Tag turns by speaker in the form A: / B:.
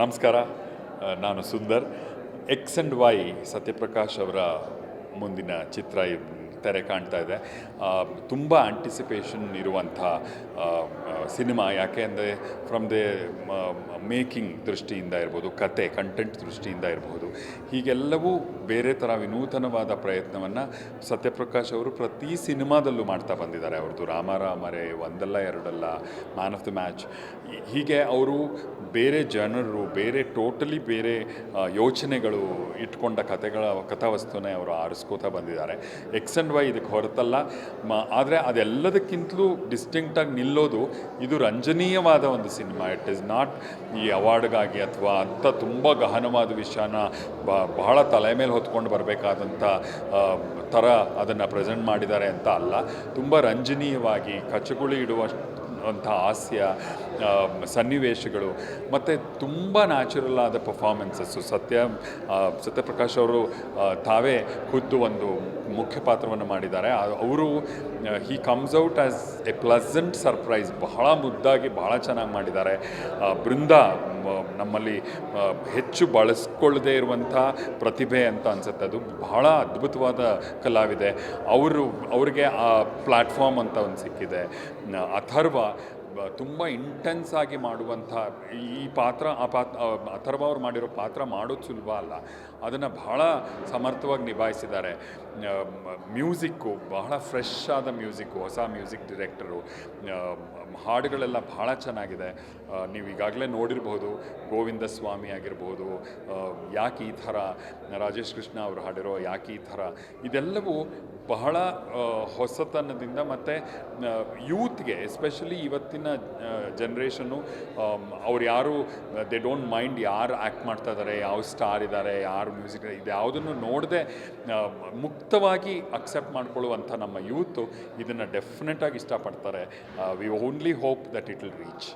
A: ನಮಸ್ಕಾರ. ನಾನು Sundar. X and Y Satyaprakash ಅವರ ಮುಂದಿನ ಚಿತ್ರ ತೆರೆ ಕಾಣ್ತಾ ಇದೆ. ತುಂಬ ಆಂಟಿಸಿಪೇಷನ್ ಇರುವಂಥ ಸಿನಿಮಾ. ಯಾಕೆ ಅಂದರೆ ಫ್ರಮ್ ದ ಮೇಕಿಂಗ್ ದೃಷ್ಟಿಯಿಂದ ಇರ್ಬೋದು, ಕತೆ ಕಂಟೆಂಟ್ ದೃಷ್ಟಿಯಿಂದ ಇರ್ಬೋದು, ಹೀಗೆಲ್ಲವೂ ಬೇರೆ ಥರ ವಿನೂತನವಾದ ಪ್ರಯತ್ನವನ್ನು ಸತ್ಯಪ್ರಕಾಶ್ ಅವರು ಪ್ರತಿ ಸಿನಿಮಾದಲ್ಲೂ ಮಾಡ್ತಾ ಬಂದಿದ್ದಾರೆ. ಅವ್ರದ್ದು ರಾಮರೇ ಒಂದಲ್ಲ ಎರಡಲ್ಲ, ಮ್ಯಾನ್ ಆಫ್ ದ ಮ್ಯಾಚ್, ಹೀಗೆ ಅವರು ಬೇರೆ ಜನರು, ಬೇರೆ ಟೋಟಲಿ ಬೇರೆ ಯೋಚನೆಗಳು ಇಟ್ಕೊಂಡ ಕಥಾವಸ್ತುನೇ ಅವರು ಆರಿಸ್ಕೋತಾ ಬಂದಿದ್ದಾರೆ. ಎಕ್ಸ್ ಆ್ಯಂಡ್ ವೈ ಇದಕ್ಕೆ ಹೊರತಲ್ಲ, ಆದರೆ ಅದೆಲ್ಲದಕ್ಕಿಂತಲೂ ಡಿಸ್ಟಿಂಕ್ಟಾಗಿ ನಿಲ್ಲೋದು ಇದು ರಂಜನೀಯವಾದ ಒಂದು ಸಿನಿಮಾ. ಇಟ್ ಈಸ್ ನಾಟ್ ಈ ಅವಾರ್ಡ್ಗಾಗಿ ಅಥವಾ ಅಂಥ ತುಂಬ ಗಹನವಾದ ವಿಷಯನ ಬಹಳ ತಲೆ ಮೇಲೆ ಹೊತ್ಕೊಂಡು ಬರಬೇಕಾದಂಥ ಥರ ಅದನ್ನು ಪ್ರೆಸೆಂಟ್ ಮಾಡಿದ್ದಾರೆ ಅಂತ ಅಲ್ಲ. ತುಂಬ ರಂಜನೀಯವಾಗಿ ಕಚಗುಳಿ ಇಡುವಂಥ ಹಾಸ್ಯ ಸನ್ನಿವೇಶಗಳು ಮತ್ತು ತುಂಬ ನ್ಯಾಚುರಲ್ ಆದ ಪರ್ಫಾರ್ಮೆನ್ಸಸ್ಸು. ಸತ್ಯಪ್ರಕಾಶ್ ಅವರು ತಾವೇ ಖುದ್ದು ಒಂದು ಮುಖ್ಯ ಪಾತ್ರವನ್ನು ಮಾಡಿದ್ದಾರೆ. ಅವರು he comes out as A pleasant surprise. ಬಹಳ ಮುದ್ದಾಗಿ ಬಹಳ ಚೆನ್ನಾಗಿ ಮಾಡಿದ್ದಾರೆ. ಬೃಂದ ನಮ್ಮಲ್ಲಿ ಹೆಚ್ಚು ಬಳಸ್ಕೊಳ್ಳದೇ ಇರುವಂಥ ಪ್ರತಿಭೆ ಅಂತ ಅನಿಸುತ್ತೆ. ಅದು ಬಹಳ ಅದ್ಭುತವಾದ ಕಲಾವಿದೆ. ಅವ್ರಿಗೆ ಆ ಪ್ಲ್ಯಾಟ್ಫಾರ್ಮ್ ಅಂತ ಒಂದು ಸಿಕ್ಕಿದೆ. ಅಥರ್ವ ತುಂಬ ಇಂಟೆನ್ಸ್ ಆಗಿ ಮಾಡುವಂಥ ಈ ಪಾತ್ರ, ಅಥರ್ವ ಅವ್ರು ಮಾಡಿರೋ ಪಾತ್ರ ಮಾಡೋದು ಸುಲಭ ಅಲ್ಲ. ಅದನ್ನು ಬಹಳ ಸಮರ್ಥವಾಗಿ ನಿಭಾಯಿಸಿದ್ದಾರೆ. ಮ್ಯೂಸಿಕ್ಕು ಬಹಳ ಫ್ರೆಶ್ ಆದ ಮ್ಯೂಸಿಕ್ಕು, ಹೊಸ ಮ್ಯೂಸಿಕ್ ಡೈರೆಕ್ಟರು. ಹಾಡುಗಳೆಲ್ಲ ಬಹಳ ಚೆನ್ನಾಗಿದೆ. ನೀವು ಈಗಾಗಲೇ ನೋಡಿರ್ಬೋದು, ಗೋವಿಂದ ಸ್ವಾಮಿ ಆಗಿರ್ಬೋದು, ಯಾಕೆ ಈ ಥರ, ರಾಜೇಶ್ ಕೃಷ್ಣ ಅವರು ಹಾಡಿರೋ ಯಾಕೆ ಈ ಥರ, ಇದೆಲ್ಲವೂ ಬಹಳ ಹೊಸತನದಿಂದ ಮತ್ತು ಯೂತ್ಗೆ, ಎಸ್ಪೆಷಲಿ ಇವತ್ತಿನ ಜನ್ರೇಷನ್ನು, ಅವ್ರು ಯಾರು ದೇ ಡೋಂಟ್ ಮೈಂಡ್ ಯಾರು ಆ್ಯಕ್ಟ್ ಮಾಡ್ತಾ ಇದ್ದಾರೆ, ಯಾವ ಸ್ಟಾರ್ ಇದ್ದಾರೆ, ಯಾರು ಮ್ಯೂಸಿಕ್, ಇದು ಯಾವುದನ್ನು ನೋಡದೆ ಮುಕ್ತವಾಗಿ ಅಕ್ಸೆಪ್ಟ್ ಮಾಡ್ಕೊಳ್ಳುವಂಥ ನಮ್ಮ ಯೂತು ಇದನ್ನು ಡೆಫಿನೆಟಾಗಿ ಇಷ್ಟಪಡ್ತಾರೆ. We only hope that it will reach.